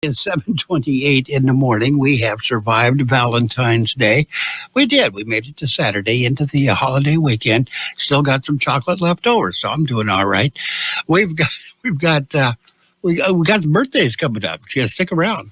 It's 7:28 in the morning. We have survived Valentine's Day. We did. We made it to Saturday into the holiday weekend. Still got some chocolate left over, so I'm doing all right. We've got we got the birthdays coming up. Just stick around.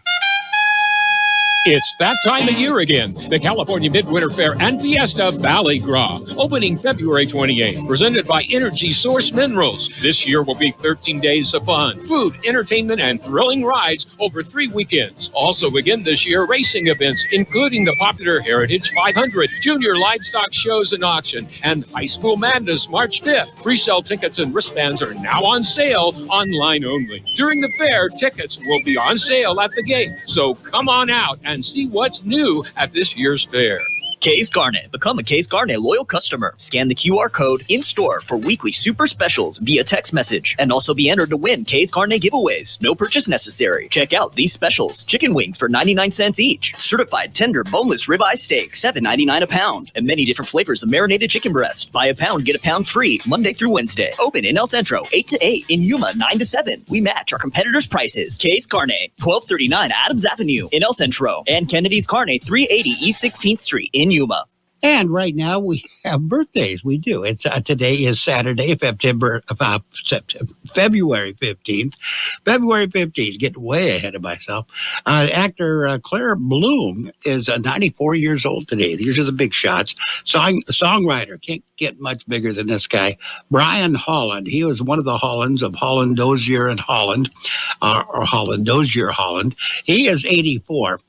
It's that time of year again. The California Midwinter Fair and Fiesta Valley Gras, opening February 28th, presented by Energy Source Minerals. This year will be 13 days of fun, food, entertainment, and thrilling rides over 3 weekends. Also begin this year racing events, including the popular Heritage 500, Junior Livestock Shows and Auction, and High School Madness March 5th. Pre-sale tickets and wristbands are now on sale, online only. During the fair, tickets will be on sale at the gate, so come on out and see what's new at this year's fair. K's Garnet. Become a K's Garnet loyal customer. Scan the QR code in-store for weekly super specials via text message, and also be entered to win K's Garnet giveaways. No purchase necessary. Check out these specials. Chicken wings for 99 cents each. Certified tender boneless ribeye steak, $7.99 a pound. And many different flavors of marinated chicken breast. Buy a pound, get a pound free, Monday through Wednesday. Open in El Centro, 8 to 8. In Yuma, 9 to 7. We match our competitors' prices. K's Garnet, 1239 Adams Avenue in El Centro. And Kennedy's Garnet, 380 East 16th Street in Yuma. And right now we have birthdays. We do. It's today is Saturday, February 15th. February 15th. Getting way ahead of myself. Actor Claire Bloom is 94 years old today. These are the big shots. Songwriter. Can't get much bigger than this guy. Brian Holland. He was one of the Hollands of Holland, Dozier, and Holland, or Holland, Dozier, Holland. He is 84.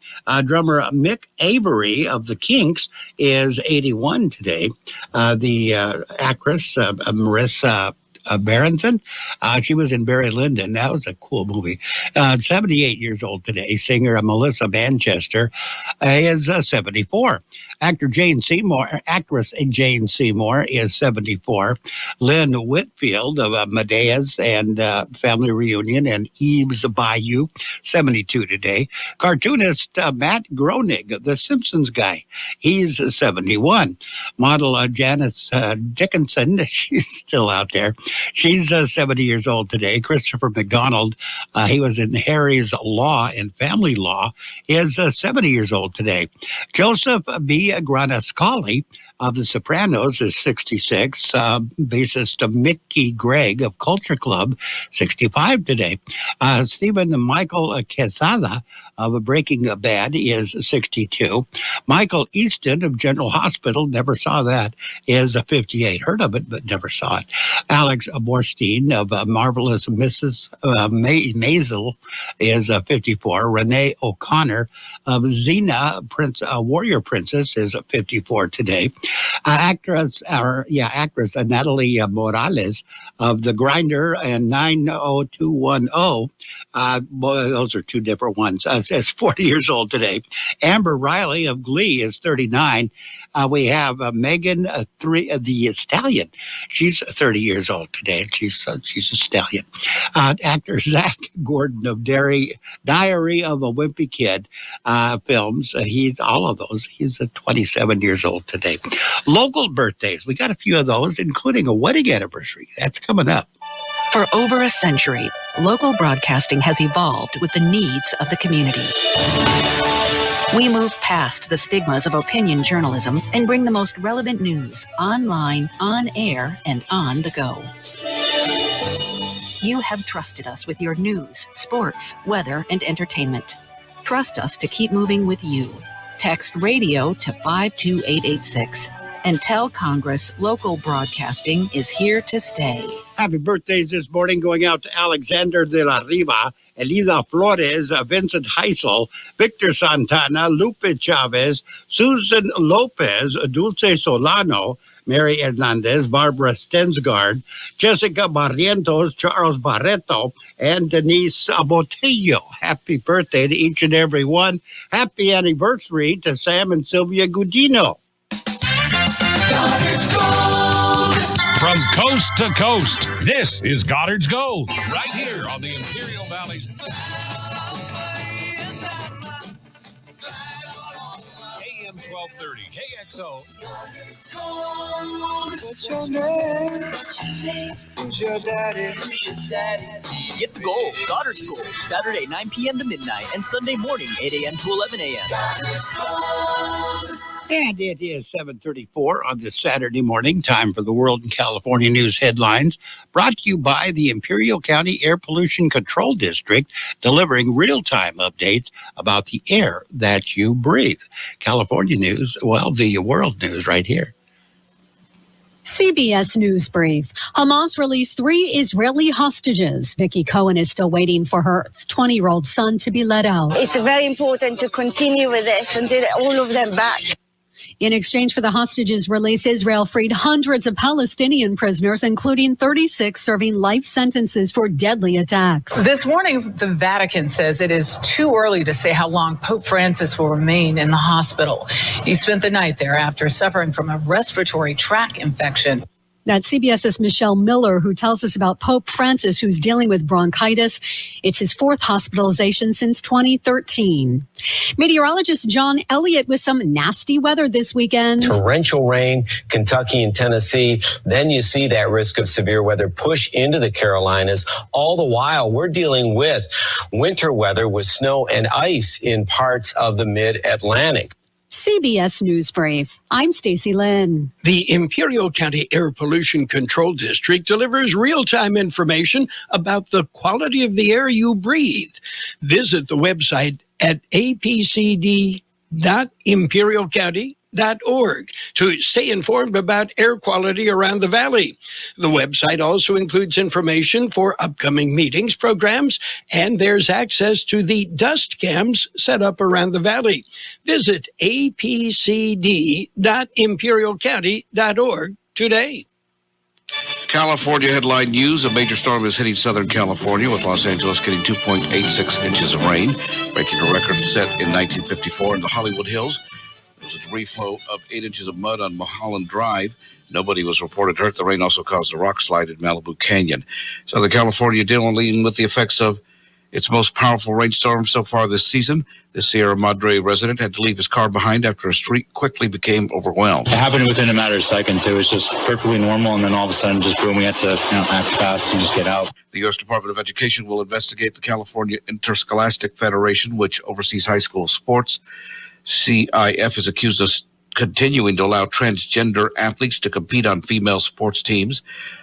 Drummer Mick Avery of the Kinks is 81 today. The actress Marissa Berenson, she was in Barry Lyndon. That was a cool movie. 78 years old today. Singer Melissa Manchester is 74. Actress Jane Seymour is 74. Lynn Whitfield of Medea's and Family Reunion and Eve's Bayou, 72 today. Cartoonist Matt Groening, the Simpsons guy, he's 71. Model Janice Dickinson, she's still out there. She's 70 years old today. Christopher McDonald, he was in Harry's Law and Family Law, is 70 years old today. Joseph B. Granascali of The Sopranos is 66. Bassist Mickey Gregg of Culture Club, 65 today. Stephen Michael Quesada of Breaking Bad is 62. Michael Easton of General Hospital, never saw that, is 58. Heard of it, but never saw it. Alex Borstein of Marvelous Mrs. Maisel is 54. Renee O'Connor of Xena, Warrior Princess, is 54 today. Actress Natalie Morales of The Grinder and 90210. Those are two different ones. Is 40 years old today. Amber Riley of Glee is 39. We have Megan the Stallion. She's 30 years old today. She's a stallion. Actor Zach Gordon of Diary of a Wimpy Kid films. He's all of those. He's 27 years old today. Local birthdays. We got a few of those, including a wedding anniversary. That's coming up. For over a century, local broadcasting has evolved with the needs of the community. We move past the stigmas of opinion journalism and bring the most relevant news online, on air, and on the go. You have trusted us with your news, sports, weather, and entertainment. Trust us to keep moving with you. Text radio to 52886 and tell Congress local broadcasting is here to stay. Happy birthdays this morning going out to Alexander de la Riva, Elisa Flores, Vincent Heisel, Victor Santana, Lupe Chavez, Susan Lopez, Dulce Solano, Mary Hernandez, Barbara Stensgaard, Jessica Barrientos, Charles Barreto, and Denise Abotello. Happy birthday to each and every one. Happy anniversary to Sam and Sylvia Gudino. Goddard's Gold. From coast to coast, this is Goddard's Gold, right here on the Imperial Valley's AM 12. 1230 KXO. What's your name? Who's your daddy? Get the goal. Goddard School. Saturday 9 p.m. to midnight and Sunday morning 8 a.m. to 11 a.m. And it is 7:34 on this Saturday morning. Time for the World and California News headlines. Brought to you by the Imperial County Air Pollution Control District, delivering real-time updates about the air that you breathe. California news, well, the world news right here. CBS News Brief. Hamas released 3 Israeli hostages. Vicky Cohen is still waiting for her 20-year-old son to be let out. It's very important to continue with this and get all of them back. In exchange for the hostages release, Israel freed hundreds of Palestinian prisoners, including 36 serving life sentences for deadly attacks. This morning, the Vatican says it is too early to say how long Pope Francis will remain in the hospital. He spent the night there after suffering from a respiratory tract infection. That's CBS's Michelle Miller, who tells us about Pope Francis, who's dealing with bronchitis. It's his 4th hospitalization since 2013. Meteorologist John Elliott with some nasty weather this weekend. Torrential rain, Kentucky and Tennessee. Then you see that risk of severe weather push into the Carolinas. All the while, we're dealing with winter weather with snow and ice in parts of the mid-Atlantic. CBS News Brief. I'm Stacy Lynn. The Imperial County Air Pollution Control District delivers real-time information about the quality of the air you breathe. Visit the website at apcd.imperialcounty.org to stay informed about air quality around the valley. The website also includes information for upcoming meetings, programs, and there's access to the dust cams set up around the valley. Visit apcd.imperialcounty.org today. California headline news. A major storm is hitting Southern California, with Los Angeles getting 2.86 inches of rain, breaking a record set in 1954 in the Hollywood Hills. There was a debris flow of 8 inches of mud on Mulholland Drive. Nobody was reported hurt. The rain also caused a rock slide in Malibu Canyon. Southern California dealing with the effects of its most powerful rainstorm so far this season. The Sierra Madre resident had to leave his car behind after a street quickly became overwhelmed. It happened within a matter of seconds. It was just perfectly normal, and then all of a sudden, just boom, we had to act fast and just get out. The U.S. Department of Education will investigate the California Interscholastic Federation, which oversees high school sports. CIF is accused of continuing to allow transgender athletes to compete on female sports teams.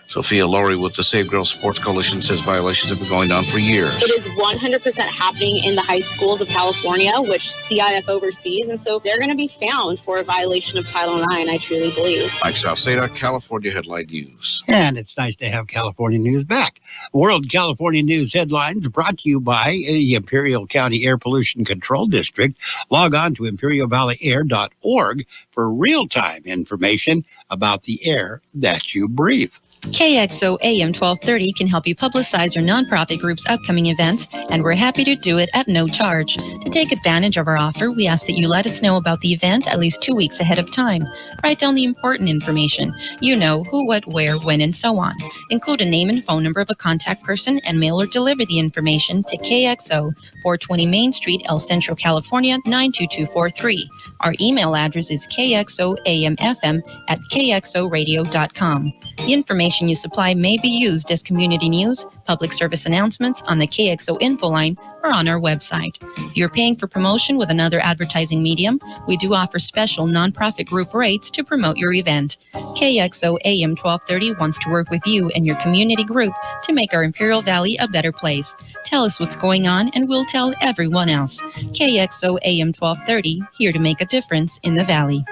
Sophia Laurie with the Save Girls Sports Coalition says violations have been going on for years. It is 100% happening in the high schools of California, which CIF oversees, and so they're going to be found for a violation of Title IX, I truly believe. Mike Salceda, California Headline News. And it's nice to have California news back. World California News headlines brought to you by the Imperial County Air Pollution Control District. Log on to imperialvalleyair.org for real-time information about the air that you breathe. KXO AM 1230 can help you publicize your nonprofit group's upcoming events, and we're happy to do it at no charge. To take advantage of our offer, we ask that you let us know about the event at least 2 weeks ahead of time. Write down the important information. You know, who, what, where, when, and so on. Include a name and phone number of a contact person and mail or deliver the information to KXO, 420 Main Street, El Centro, California, 92243. Our email address is kxoamfm@kxoradio.com. The information you supply may be used as community news, public service announcements on the KXO info line, or on our website. If you're paying for promotion with another advertising medium, we do offer special nonprofit group rates to promote your event. KXO AM 1230 wants to work with you and your community group to make our Imperial Valley a better place. Tell us what's going on and we'll tell everyone else. KXO AM 1230, here to make a difference in the Valley.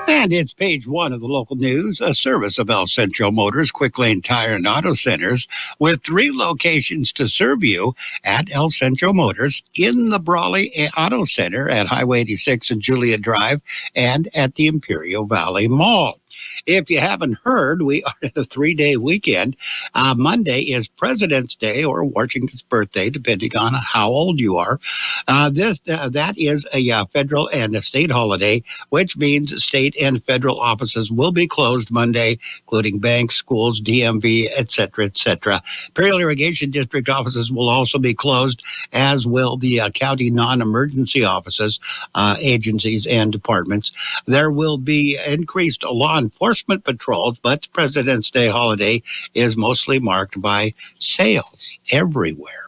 And it's page 1 of the local news, a service of El Centro Motors Quick Lane Tire and Auto Centers, with 3 locations to serve you at El Centro Motors, in the Brawley Auto Center at Highway 86 and Julia Drive, and at the Imperial Valley Mall. If you haven't heard, we are in a 3-day weekend. Monday is President's Day or Washington's birthday, depending on how old you are. That is a federal and a state holiday, which means state and federal offices will be closed Monday, including banks, schools, DMV, etc., etc. Imperial Irrigation District offices will also be closed, as will the county non-emergency offices, agencies, and departments. There will be increased law enforcement patrols, but President's Day holiday is mostly marked by sales everywhere.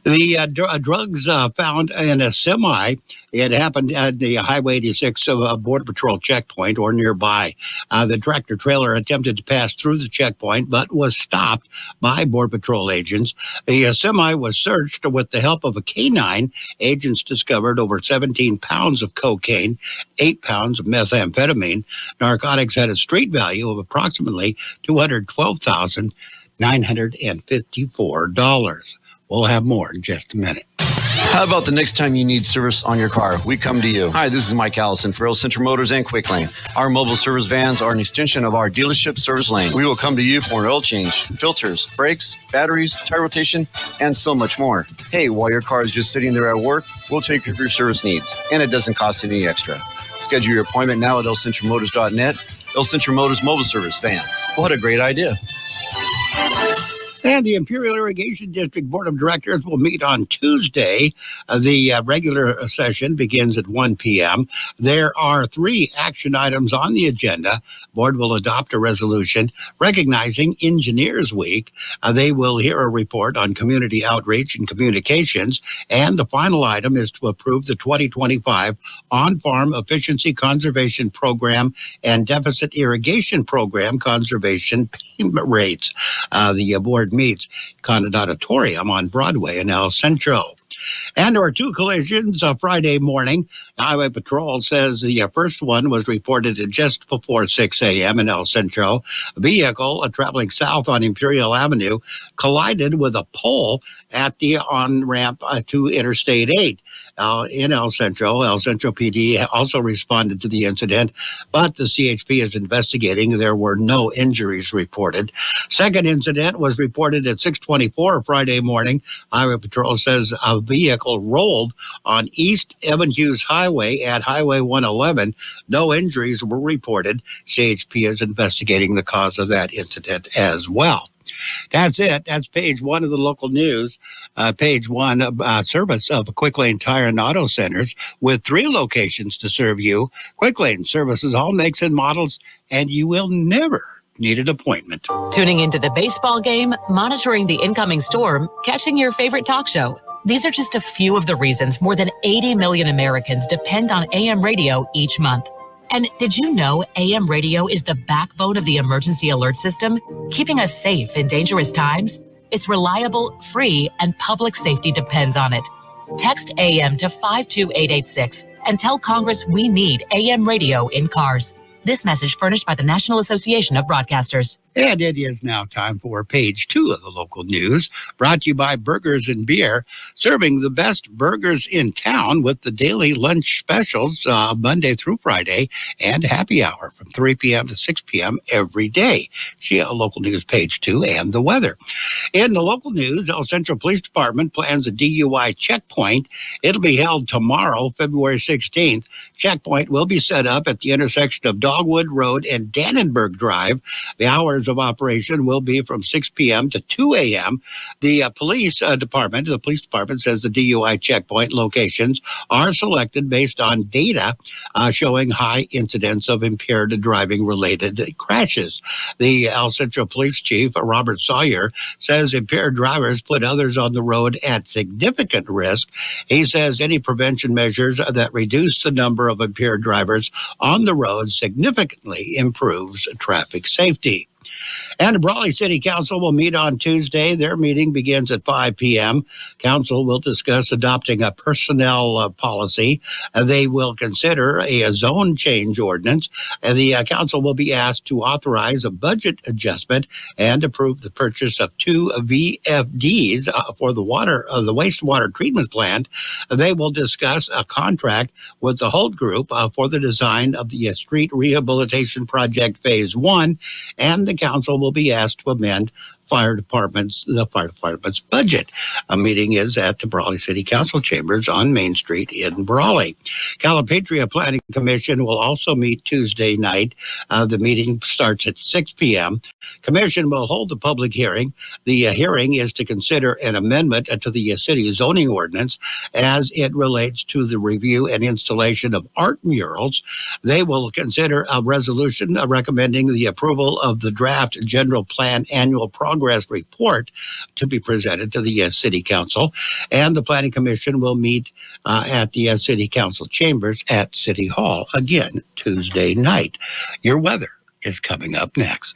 The drugs found in a semi, it happened at the Highway 86 Border Patrol checkpoint or nearby. The tractor trailer attempted to pass through the checkpoint, but was stopped by Border Patrol agents. The semi was searched with the help of a canine. Agents discovered over 17 pounds of cocaine, 8 pounds of methamphetamine. Narcotics had a street value of approximately $212,954. We'll have more in just a minute. How about the next time you need service on your car? We come to you. Hi, this is Mike Allison for El Centro Motors and Quick Lane. Our mobile service vans are an extension of our dealership service lane. We will come to you for an oil change, filters, brakes, batteries, tire rotation, and so much more. Hey, while your car is just sitting there at work, we'll take care of your service needs, and it doesn't cost any extra. Schedule your appointment now at elcentromotors.net. El Centro Motors Mobile Service Vans. What a great idea. And the Imperial Irrigation District Board of Directors will meet on Tuesday. The regular session begins at 1 p.m. There are 3 action items on the agenda. Board will adopt a resolution recognizing Engineers Week. They will hear a report on community outreach and communications. And the final item is to approve the 2025 On-Farm Efficiency Conservation Program and Deficit Irrigation Program Conservation Payment Rates. The board meets Condon Auditorium on Broadway in El Centro. And there were 2 collisions Friday morning. Highway Patrol says the first one was reported at just before 6 a.m. in El Centro. A vehicle traveling south on Imperial Avenue collided with a pole at the on-ramp to Interstate 8 in El Centro. El Centro PD also responded to the incident, but the CHP is investigating. There were no injuries reported. Second incident was reported at 6:24 Friday morning. Highway Patrol says a vehicle rolled on East Evan Hughes Highway at Highway 111. No injuries were reported. CHP is investigating the cause of that incident as well. That's it. That's page 1 of the local news. Page 1 service of Quick Lane Tire and Auto Centers with 3 locations to serve you. Quick Lane services all makes and models, and you will never need an appointment. Tuning into the baseball game, monitoring the incoming storm, catching your favorite talk show. These are just a few of the reasons more than 80 million Americans depend on AM radio each month. And did you know AM radio is the backbone of the emergency alert system, keeping us safe in dangerous times? It's reliable, free, and public safety depends on it. Text AM to 52886 and tell Congress we need AM radio in cars. This message furnished by the National Association of Broadcasters. And it is now time for page 2 of the local news, brought to you by Burgers and Beer, serving the best burgers in town with the daily lunch specials Monday through Friday and happy hour from 3 p.m. to 6 p.m. every day. See local news page 2 and the weather. In the local news, El Centro Police Department plans a DUI checkpoint. It'll be held tomorrow, February 16th. Checkpoint will be set up at the intersection of Dogwood Road and Dannenberg Drive. The hours of operation will be from 6 p.m. to 2 a.m. The police department says the DUI checkpoint locations are selected based on data showing high incidence of impaired driving-related crashes. The El Centro Police Chief, Robert Sawyer, says impaired drivers put others on the road at significant risk. He says any prevention measures that reduce the number of impaired drivers on the road significantly improves traffic safety. And the Brawley City Council will meet on Tuesday. Their meeting begins at 5 p.m. Council will discuss adopting a personnel policy. They will consider a zone change ordinance. The council will be asked to authorize a budget adjustment and approve the purchase of 2 VFDs for the wastewater treatment plant. They will discuss a contract with the Holt Group for the design of the street rehabilitation project phase 1, and the council will be asked to amend the fire department's budget. A meeting is at the Brawley City Council chambers on Main Street in Brawley. Calipatria Planning Commission will also meet Tuesday night. The meeting starts at 6 p.m. Commission will hold a public hearing. The hearing is to consider an amendment to the city zoning ordinance as it relates to the review and installation of art murals. They will consider a resolution recommending the approval of the draft general plan annual progress report to be presented to the City Council, and the Planning Commission will meet at the City Council chambers at City Hall again Tuesday night. Your weather is coming up next.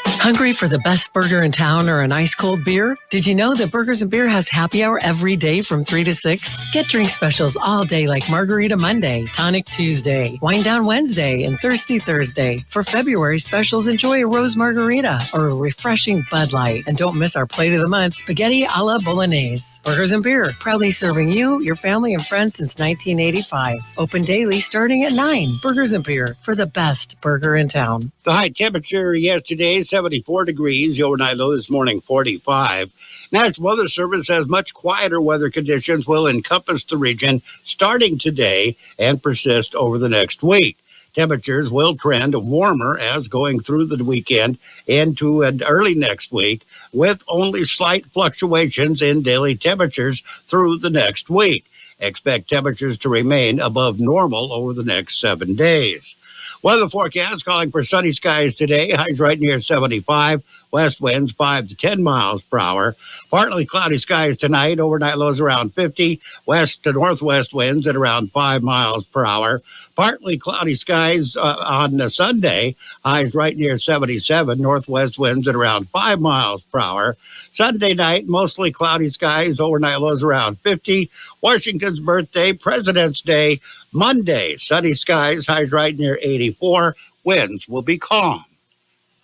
Hungry for the best burger in town or an ice-cold beer? Did you know that Burgers & Beer has happy hour every day from 3 to 6? Get drink specials all day like Margarita Monday, Tonic Tuesday, Wine Down Wednesday, and Thirsty Thursday. For February specials, enjoy a Rose Margarita or a refreshing Bud Light. And don't miss our plate of the month, Spaghetti a la Bolognese. Burgers & Beer, proudly serving you, your family, and friends since 1985. Open daily starting at 9. Burgers & Beer, for the best burger in town. The high temperature yesterday, 74 degrees. The overnight low this morning, 45. National Weather Service says much quieter weather conditions will encompass the region starting today and persist over the next week. Temperatures will trend warmer as going through the weekend into early next week, with only slight fluctuations in daily temperatures through the next week. Expect temperatures to remain above normal over the next 7 days. Weather forecast calling for sunny skies today. Highs right near 75. West winds 5 to 10 miles per hour. Partly cloudy skies tonight. Overnight lows around 50. West to northwest winds at around 5 miles per hour. Partly cloudy skies on Sunday. Highs right near 77. Northwest winds at around 5 miles per hour. Sunday night, mostly cloudy skies. Overnight lows around 50. Washington's birthday, President's Day, Monday. Sunny skies. Highs right near 84. Winds will be calm.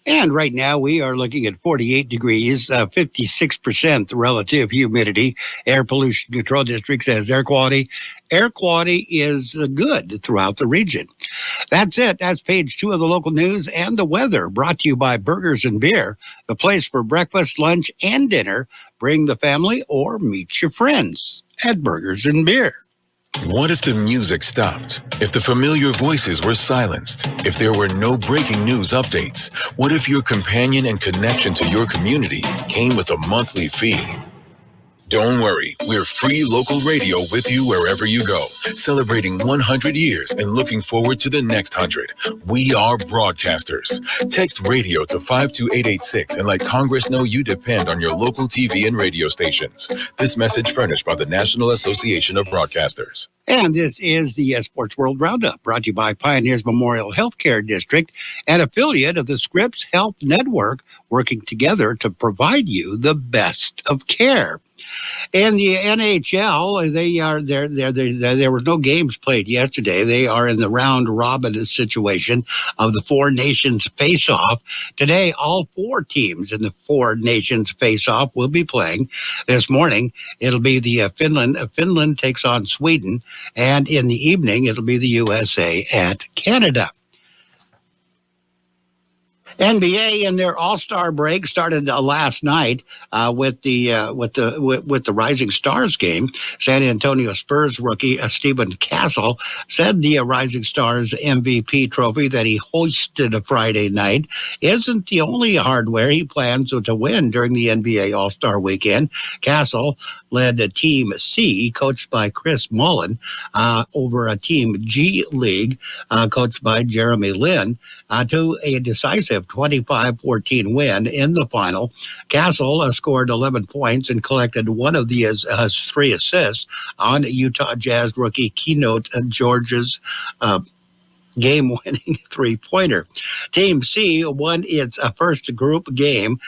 And right now we are looking at 48 degrees, 56% relative humidity. Air Pollution Control District says air quality is good throughout the region. That's it. That's page 2 of the local news and the weather, brought to you by Burgers & Beer, the place for breakfast, lunch, and dinner. Bring the family or meet your friends at Burgers & Beer. What if the music stopped? If the familiar voices were silenced? If there were no breaking news updates? What if your companion and connection to your community came with a monthly fee? Don't worry, we're free local radio with you wherever you go, celebrating 100 years and looking forward to the next 100. We are broadcasters. Text radio to 52886 and let Congress know you depend on your local TV and radio stations. This message furnished by the National Association of Broadcasters. And this is the Sports World Roundup, brought to you by Pioneers Memorial Healthcare District, an affiliate of the Scripps Health Network, working together to provide you the best of care. In the NHL, there were no games played yesterday. They are in the round-robin situation of the Four Nations face-off. Today, all 4 teams in the Four Nations face-off will be playing. This morning, it'll be the Finland takes on Sweden, and in the evening, it'll be the USA at Canada. NBA in their All-Star break started last night with the Rising Stars game. San Antonio Spurs rookie Stephen Castle said the Rising Stars MVP trophy that he hoisted Friday night isn't the only hardware he plans to win during the NBA All-Star weekend. Castle led Team C, coached by Chris Mullen, over a Team G League, coached by Jeremy Lin, to a decisive 25-14 win in the final. Castle scored 11 points and collected one of his 3 assists on Utah Jazz rookie Keynote George's game-winning three-pointer. Team C won its first group game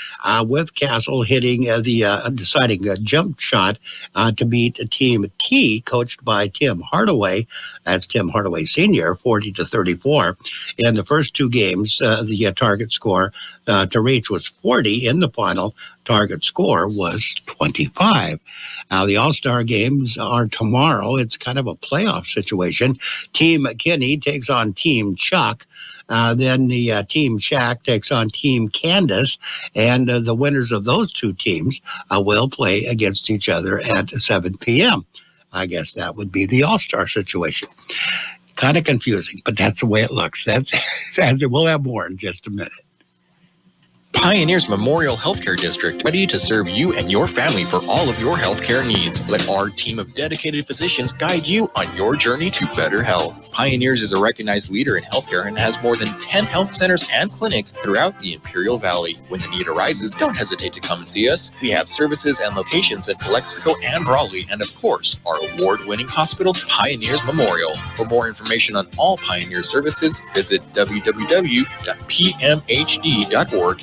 with Castle hitting the deciding jump shot to beat Team T, coached by Tim Hardaway. That's Tim Hardaway Sr., 40-34. In the first two games, the target score to reach was 40. In the final, target score was 25. Now, the All-Star games are tomorrow. It's kind of a playoff situation. Team McKinney takes on Team Chuck. Then the Team Shack takes on Team Candace, and the winners of those two teams will play against each other at 7 p.m. I guess that would be the All-Star situation. Kind of confusing, but that's the way it looks. We'll have more in just a minute. Pioneers Memorial Healthcare District, ready to serve you and your family for all of your healthcare needs. Let our team of dedicated physicians guide you on your journey to better health. Pioneers is a recognized leader in healthcare and has more than 10 health centers and clinics throughout the Imperial Valley. When the need arises, don't hesitate to come and see us. We have services and locations in Calexico and Raleigh, and of course, our award-winning hospital, Pioneers Memorial. For more information on all Pioneer services, visit www.pmhd.org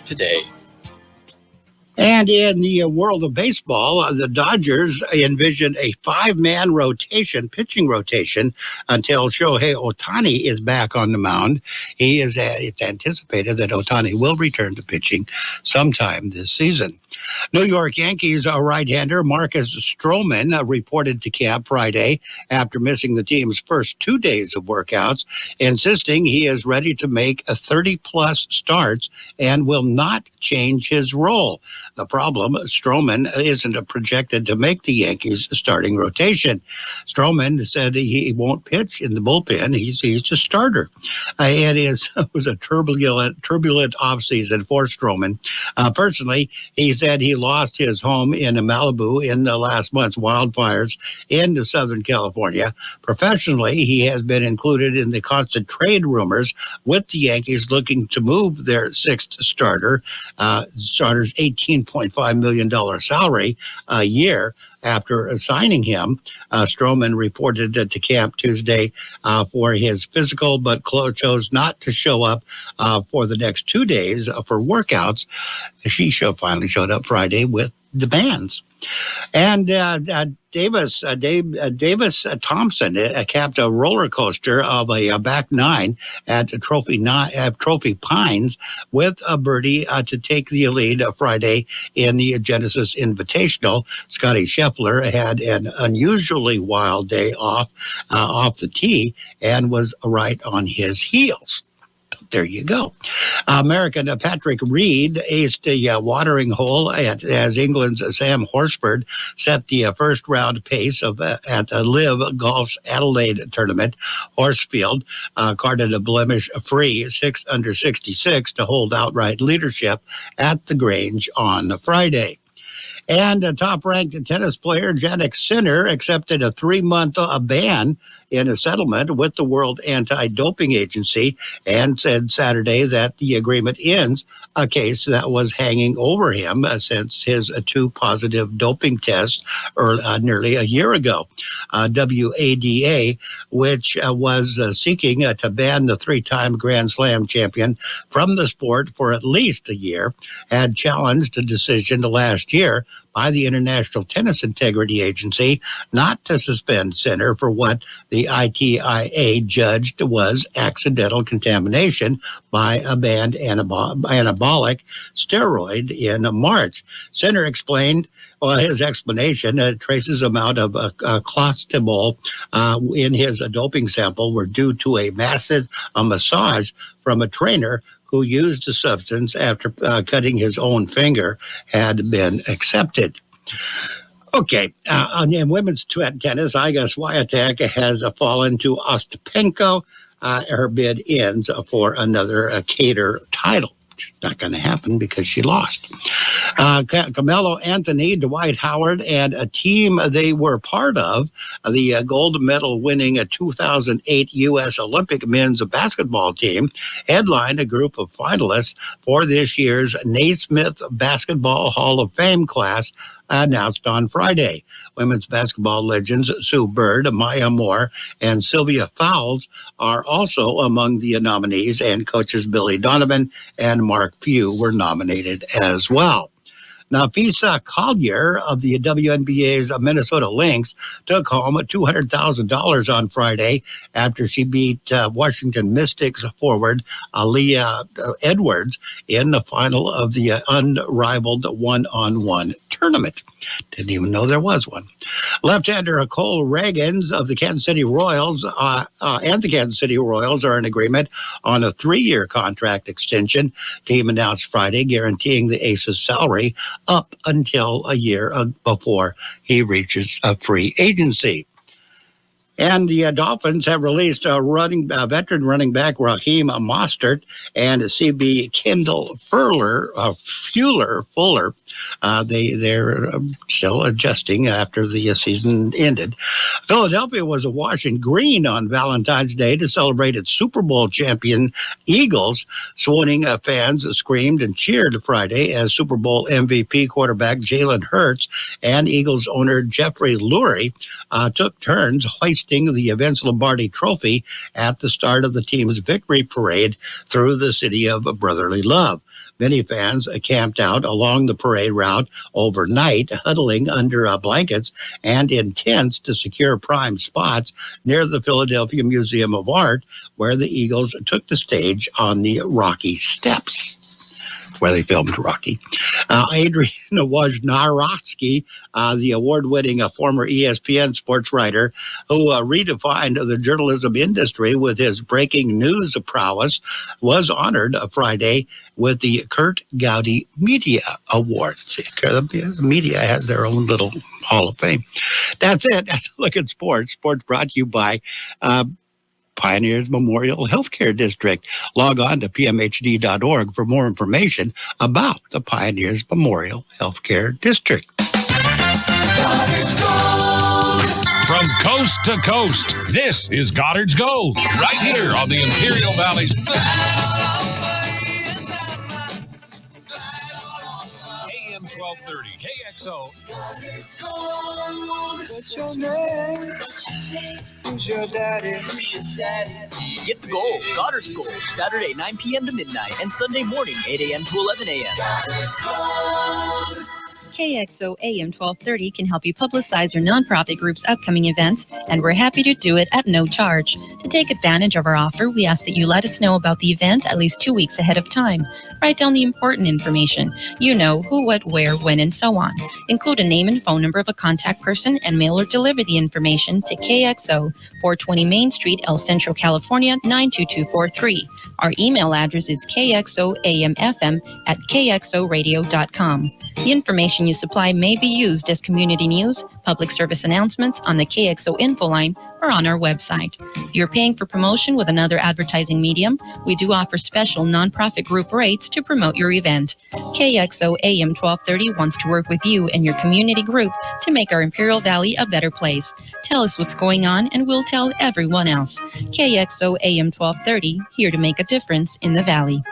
today. And in the world of baseball, the Dodgers envision a five-man pitching rotation, until Shohei Ohtani is back on the mound. It's anticipated that Ohtani will return to pitching sometime this season. New York Yankees right-hander Marcus Stroman reported to camp Friday after missing the team's first 2 days of workouts, insisting he is ready to make 30-plus starts and will not change his role. The problem, Stroman isn't projected to make the Yankees' starting rotation. Stroman said he won't pitch in the bullpen. He's a starter. It was a turbulent offseason for Stroman. Personally, he said he lost his home in Malibu in the last month's wildfires in Southern California. Professionally, he has been included in the constant trade rumors, with the Yankees looking to move their sixth starter's $18.5 million salary a year after signing him. Stroman reported to camp Tuesday for his physical, but chose not to show up for the next 2 days for workouts. She finally showed up Friday with the bands. And Davis Thompson capped a roller coaster of a back nine at Trophy Pines with a birdie to take the lead Friday in the Genesis Invitational. Scotty Scheffler had an unusually wild day off the tee and was right on his heels. There you go. American Patrick Reed aced the watering hole as England's Sam Horsford set the first round pace at the Live Golf's Adelaide tournament. Horsfield carded a blemish-free 6 under 66 to hold outright leadership at the Grange on Friday. And top-ranked tennis player Jannik Sinner accepted a 3-month ban in a settlement with the World Anti-Doping Agency, and said Saturday that the agreement ends a case that was hanging over him since his 2 positive doping tests nearly a year ago. WADA, which was seeking to ban the 3-time Grand Slam champion from the sport for at least a year, had challenged a decision last year by the International Tennis Integrity Agency not to suspend Sinner for what the ITIA judged was accidental contamination by a banned anabolic steroid in March. Sinner explained, his explanation, traces amount of clostebol in his doping sample were due to a massage from a trainer who used the substance after cutting his own finger had been accepted. Okay, in women's tennis, Iga Swiatek has fallen to Ostapenko. Her bid ends for another Cater title. It's not going to happen because she lost. Carmelo Anthony, Dwight Howard, and a team they were part of, the gold medal winning 2008 U.S. Olympic men's basketball team, headlined a group of finalists for this year's Naismith Basketball Hall of Fame class announced on Friday. Women's basketball legends Sue Bird, Maya Moore, and Sylvia Fowles are also among the nominees, and coaches Billy Donovan and Mark Pugh were nominated as well. Nafisa Collier of the WNBA's Minnesota Lynx took home $200,000 on Friday after she beat Washington Mystics forward Aaliyah Edwards in the final of the unrivaled one-on-one tournament. Didn't even know there was one. Left-hander Cole Reagans of the Kansas City Royals and the Kansas City Royals are in agreement on a 3-year contract extension. Team announced Friday, guaranteeing the ace's salary up until a year before he reaches a free agency. And the Dolphins have released veteran running back Raheem Mostert and CB Kendall Fuller. They're still adjusting after the season ended. Philadelphia was awash in green on Valentine's Day to celebrate its Super Bowl champion Eagles. Swooning fans screamed and cheered Friday as Super Bowl MVP quarterback Jalen Hurts and Eagles owner Jeffrey Lurie took turns hoisting the Vince Lombardi Trophy at the start of the team's victory parade through the city of brotherly love. Many fans camped out along the parade route overnight, huddling under blankets and in tents to secure prime spots near the Philadelphia Museum of Art, where the Eagles took the stage on the Rocky Steps, where they filmed Rocky. Adrian Wojnarowski, the award-winning former ESPN sports writer who redefined the journalism industry with his breaking news prowess, was honored Friday with the Kurt Gowdy Media Award. See, the media has their own little Hall of Fame. That's it. That's a look at sports. Sports brought to you by Pioneers Memorial Healthcare District. Log on to pmhd.org for more information about the Pioneers Memorial Healthcare District. From coast to coast, this is Goddard's Gold, right here on the Imperial Valley's AM 1230 KXO. Goddard's Gold. What's your name? Who's your daddy? Get the gold, Goddard's Gold, Saturday 9 p.m. to midnight and Sunday morning 8 a.m. to 11 a.m. Goddard's Gold. KXO AM 1230 can help you publicize your nonprofit group's upcoming events, and we're happy to do it at no charge. To take advantage of our offer, we ask that you let us know about the event at least 2 weeks ahead of time. Write down the important information. You know, who, what, where, when, and so on. Include a name and phone number of a contact person and mail or deliver the information to KXO, 420 Main Street, El Centro, California, 92243. Our email address is kxoamfm@kxoradio.com. The information you supply may be used as community news, public service announcements on the KXO info line, or on our website. If you're paying for promotion with another advertising medium, we do offer special nonprofit group rates to promote your event. KXO AM 1230 wants to work with you and your community group to make our Imperial Valley a better place. Tell us what's going on and we'll tell everyone else. KXO AM 1230, here to make a difference in the Valley.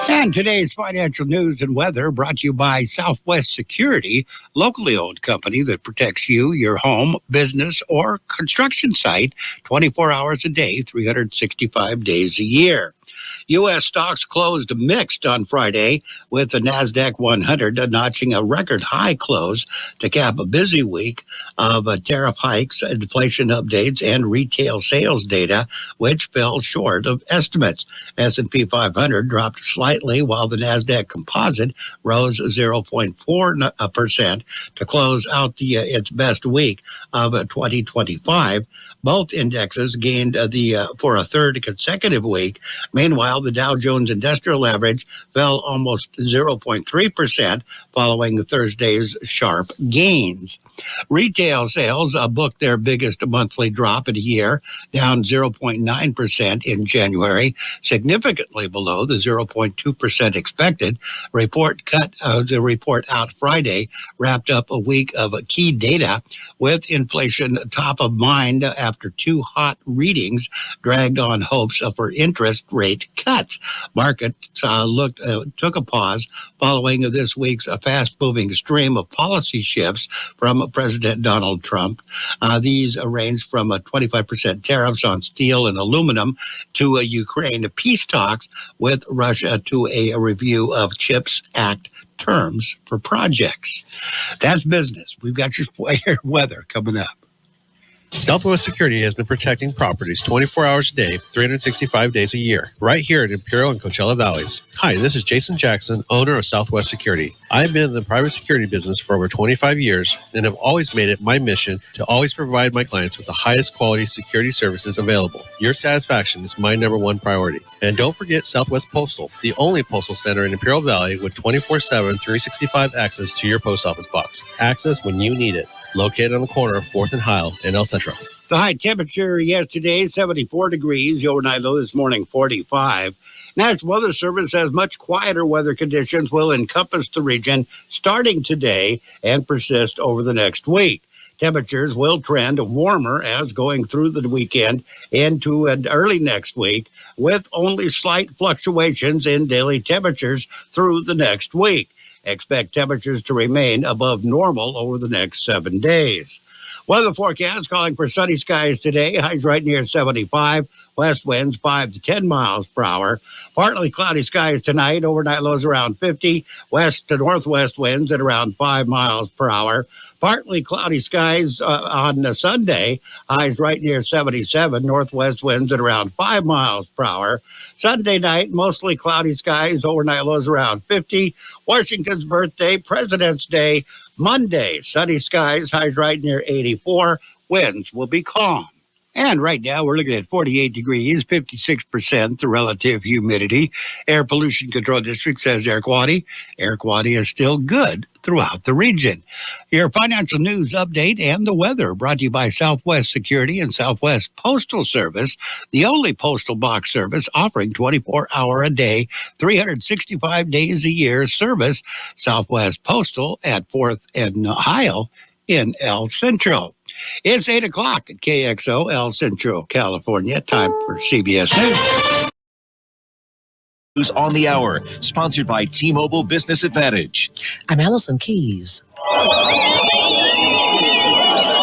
And today's financial news and weather brought to you by Southwest Security, locally owned company that protects you, your home, business, or construction site 24 hours a day, 365 days a year. U.S. stocks closed mixed on Friday, with the NASDAQ 100 notching a record high close to cap a busy week of tariff hikes, inflation updates, and retail sales data, which fell short of estimates. S&P 500 dropped slightly, while the NASDAQ composite rose 0.4% to close out its best week of 2025. Both indexes gained for a third consecutive week. Meanwhile, the Dow Jones Industrial Average fell almost 0.3% following Thursday's sharp gains. Retail sales booked their biggest monthly drop in a year, down 0.9% in January, significantly below the 0.2% expected. The report out Friday wrapped up a week of key data, with inflation top of mind after two hot readings dragged on hopes for interest rate rate cuts. Markets took a pause following this week's fast-moving stream of policy shifts from President Donald Trump. These range from 25% tariffs on steel and aluminum to Ukraine peace talks with Russia to a review of CHIPS Act terms for projects. That's business. We've got your weather coming up. Southwest Security has been protecting properties 24 hours a day, 365 days a year, right here in Imperial and Coachella Valleys. Hi, this is Jason Jackson, owner of Southwest Security. I've been in the private security business for over 25 years and have always made it my mission to always provide my clients with the highest quality security services available. Your satisfaction is my #1 priority. And don't forget Southwest Postal, the only postal center in Imperial Valley with 24/7, 365 access to your post office box. Access when you need it. Located on the corner of 4th and Heil in El Centro. The high temperature yesterday, 74 degrees. The overnight low this morning, 45. National Weather Service says much quieter weather conditions will encompass the region starting today and persist over the next week. Temperatures will trend warmer as going through the weekend into early next week, with only slight fluctuations in daily temperatures through the next week. Expect temperatures to remain above normal over the next 7 days. Weather forecast calling for sunny skies today. Highs right near 75. West winds 5 to 10 miles per hour. Partly cloudy skies tonight. Overnight lows around 50. West to northwest winds at around 5 miles per hour. Partly cloudy skies on Sunday. Highs right near 77. Northwest winds at around 5 miles per hour. Sunday night, mostly cloudy skies. Overnight lows around 50. Washington's birthday, President's Day, Monday. Sunny skies. Highs right near 84. Winds will be calm. And right now, we're looking at 48 degrees, 56% the relative humidity. Air Pollution Control District says air quality. Air quality is still good throughout the region. Your financial news update and the weather brought to you by Southwest Security and Southwest Postal Service, the only postal box service offering 24-hour a day, 365 days a year service. Southwest Postal at 4th and Heil in El Centro. It's 8 o'clock at KXO, El Centro, California. Time for CBS News. News on the Hour, sponsored by T-Mobile Business Advantage. I'm Allison Keys.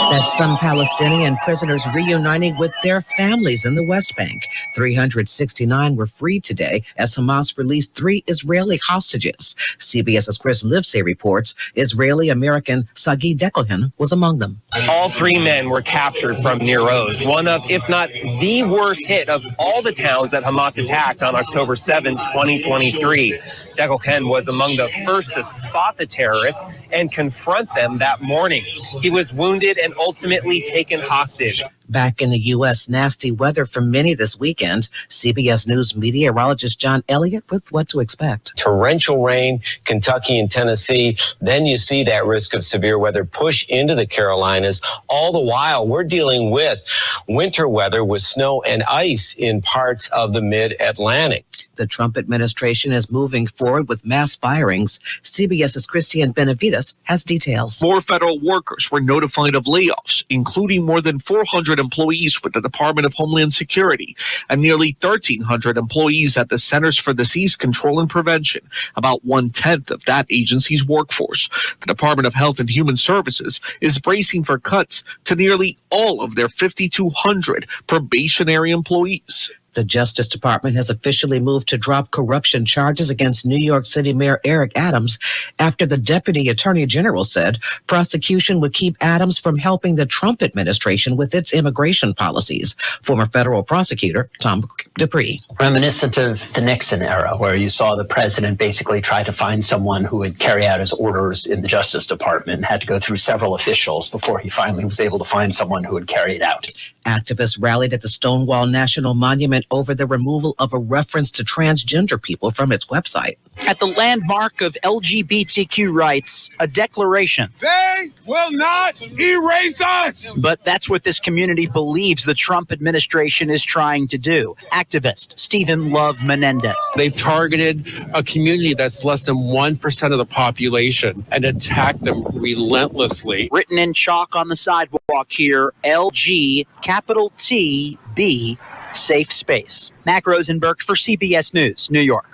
That's some Palestinian prisoners reuniting with their families in the West Bank. 369 were freed today as Hamas released 3 Israeli hostages. CBS's Chris Livesay reports Israeli-American Sagi Dekelhen was among them. All 3 men were captured from Nir Oz, one of, if not the worst hit of all the towns that Hamas attacked on October 7, 2023. Dekelhen was among the first to spot the terrorists and confront them that morning. He was wounded and ultimately taken hostage. Back in the U.S., nasty weather for many this weekend. CBS News meteorologist John Elliott with what to expect. Torrential rain, Kentucky and Tennessee. Then you see that risk of severe weather push into the Carolinas. All the while, we're dealing with winter weather with snow and ice in parts of the mid-Atlantic. The Trump administration is moving forward with mass firings. CBS's Christian Benavides has details. More federal workers were notified of layoffs, including more than 400 employees with the Department of Homeland Security and nearly 1,300 employees at the Centers for Disease Control and Prevention, about 1/10 of that agency's workforce. The Department of Health and Human Services is bracing for cuts to nearly all of their 5,200 probationary employees. The Justice Department has officially moved to drop corruption charges against New York City Mayor Eric Adams after the Deputy Attorney General said prosecution would keep Adams from helping the Trump administration with its immigration policies. Former federal prosecutor Tom Dupree. Reminiscent of the Nixon era, where you saw the president basically try to find someone who would carry out his orders in the Justice Department and had to go through several officials before he finally was able to find someone who would carry it out. Activists rallied at the Stonewall National Monument over the removal of a reference to transgender people from its website. At the landmark of LGBTQ rights, a declaration. They will not erase us! But that's what this community believes the Trump administration is trying to do. Activist Stephen Love Menendez. They've targeted a community that's less than 1% of the population and attacked them relentlessly. Written in chalk on the sidewalk here, LG, capital T, B, safe space. Mac Rosenberg for CBS News, New York.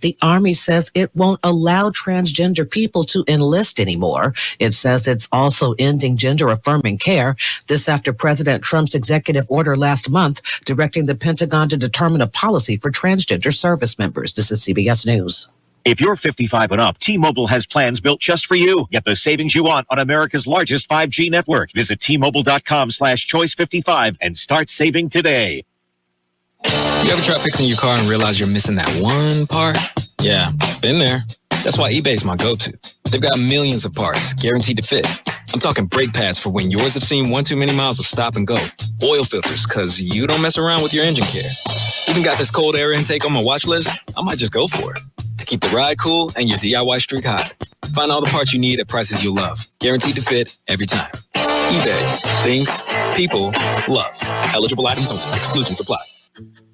The Army says it won't allow transgender people to enlist anymore. It says it's also ending gender-affirming care. This after President Trump's executive order last month directing the Pentagon to determine a policy for transgender service members. This is CBS News. If you're 55 and up, T-Mobile has plans built just for you. Get the savings you want on America's largest 5G network. Visit T-Mobile.com/choice55 and start saving today. You ever try fixing your car and realize you're missing that one part? Yeah, been there. That's why eBay's my go-to. They've got millions of parts, guaranteed to fit. I'm talking brake pads for when yours have seen one too many miles of stop and go. Oil filters, because you don't mess around with your engine care. Even got this cold air intake on my watch list. I might just go for it. To keep the ride cool and your DIY streak hot. Find all the parts you need at prices you'll love. Guaranteed to fit every time. eBay. Things, people, love. Eligible items only. Exclusions apply.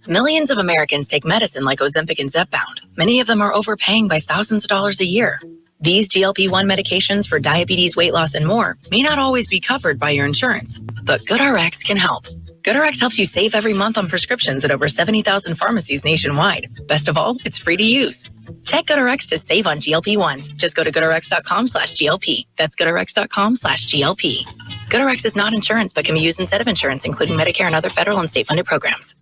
Millions of Americans take medicine like Ozempic and Zepbound. Many of them are overpaying by thousands of dollars a year. These GLP-1 medications for diabetes, weight loss, and more may not always be covered by your insurance, but GoodRx can help. GoodRx helps you save every month on prescriptions at over 70,000 pharmacies nationwide. Best of all, it's free to use. Check GoodRx to save on GLP-1s. Just go to GoodRx.com/GLP. That's GoodRx.com/GLP. GoodRx is not insurance, but can be used instead of insurance, including Medicare and other federal and state-funded programs.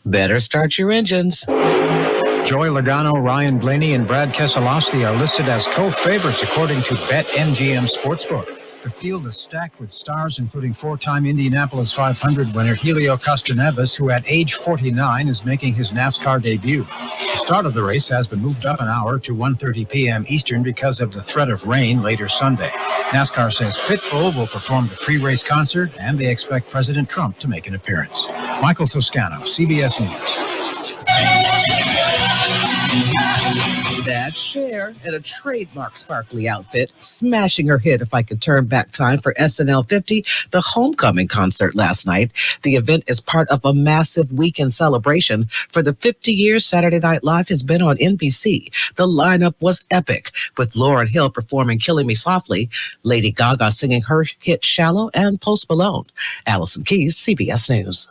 Better start your engines. Joey Logano, Ryan Blaney, and Brad Keselowski are listed as co-favorites according to BetMGM Sportsbook. The field is stacked with stars, including four-time Indianapolis 500 winner Helio Castroneves, who at age 49 is making his NASCAR debut. The start of the race has been moved up an hour to 1:30 p.m. Eastern because of the threat of rain later Sunday. NASCAR says Pitbull will perform the pre-race concert, and they expect President Trump to make an appearance. Michael Toscano, CBS News. That's Cher in a trademark sparkly outfit, smashing her hit If I Could Turn Back Time for SNL 50, the homecoming concert last night. The event is part of a massive weekend celebration. For the 50 years Saturday Night Live has been on NBC, the lineup was epic, with Lauryn Hill performing Killing Me Softly, Lady Gaga singing her hit Shallow, and Post Malone. Allison Keyes, CBS News.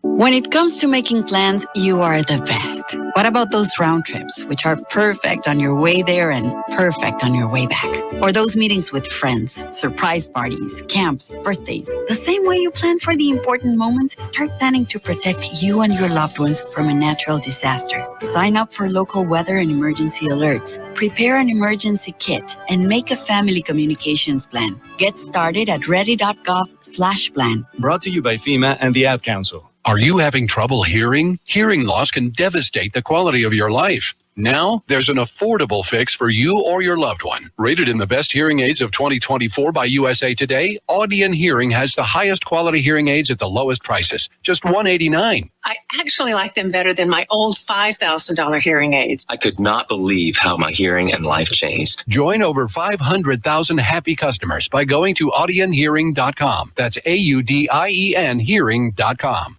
When it comes to making plans, you are the best. What about those round trips, which are perfect on your way there and perfect on your way back? Or those meetings with friends, surprise parties, camps, birthdays. The same way you plan for the important moments, start planning to protect you and your loved ones from a natural disaster. Sign up for local weather and emergency alerts. Prepare an emergency kit and make a family communications plan. Get started at ready.gov/plan. Brought to you by FEMA and the Ad Council. Are you having trouble hearing? Hearing loss can devastate the quality of your life. Now, there's an affordable fix for you or your loved one. Rated in the best hearing aids of 2024 by USA Today, Audion Hearing has the highest quality hearing aids at the lowest prices, just $189. I actually like them better than my old $5,000 hearing aids. I could not believe how my hearing and life changed. Join over 500,000 happy customers by going to audionhearing.com. That's AUDIEN hearing.com.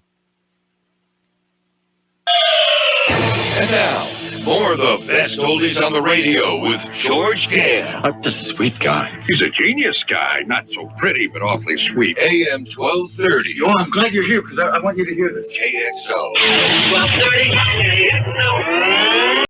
And now, more of the best oldies on the radio with George Gale. That's a sweet guy. He's a genius guy. Not so pretty, but awfully sweet. AM 1230. Oh, I'm glad you're here because I want you to hear this. KXO. 1230.